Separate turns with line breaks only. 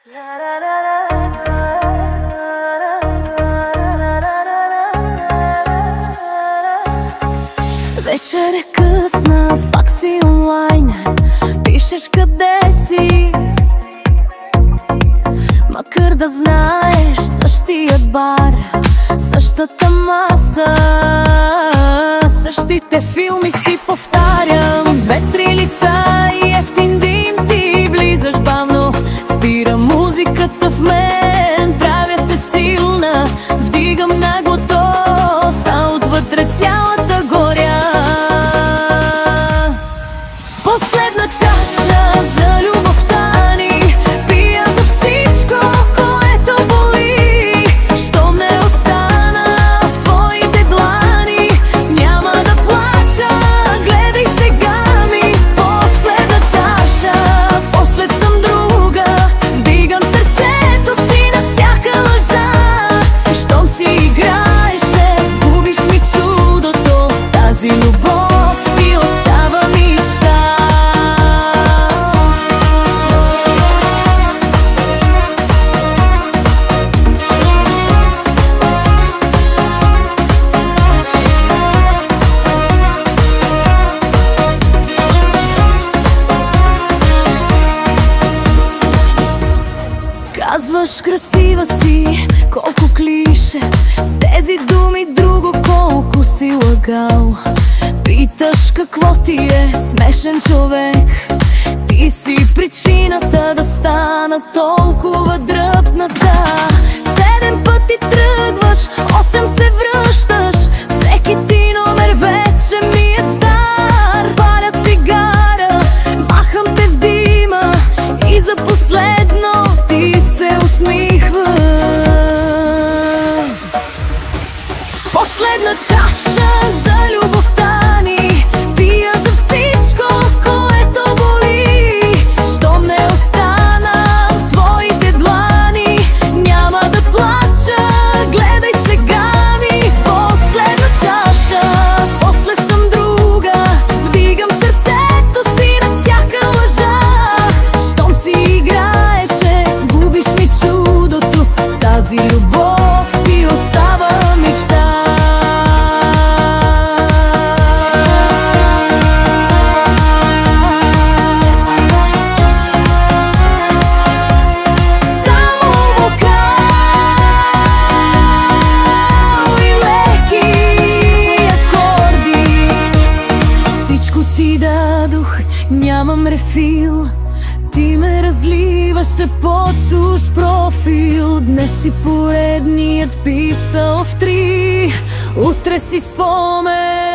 Вечер е късна, пак си онлайн. Пишеш къде си, макар да знаеш същият бар, същата маса, същите филми си повтарям. Две-три лица и ефтин дим, ти влизаш бавно, спира музиката в мен, правя се силна, вдигам наглото, ста отвътре цялата горя. Последна чаша за любовта ни, пия за всичко, което боли. Щом не остана в твоите длани, няма да плача, гледай сега ми. Последна чаша, после съм друга, вдигам сърцето си на всяка лъжа. Щом си играеше, губиш ми чудото, тази любов ти остава мечта. Казваш красива си, колко клише, с тези думи друго колко си лъгал. Питаш какво ти е смешен човек, ти си причината да стана толкова дръпната. 7 пъти тръгваш, 8 се връщаш, всеки ти номер вече ми е стар. Паля цигара, махам те в дима и за последно ти се усмихва. Последна чаша за любовта ни, пия за всичко, което боли. Щом не остана в твоите длани, няма да плача, гледай сега ми. Последна чаша, после съм друга, вдигам сърцето си над всяка лъжа. Щом си играеше, губиш ми чудото, тази любов ти остава мечта. Нямам рефил, ти ме разливаше по чуж профил. Днес си поредният писал в 3, утре си спомен.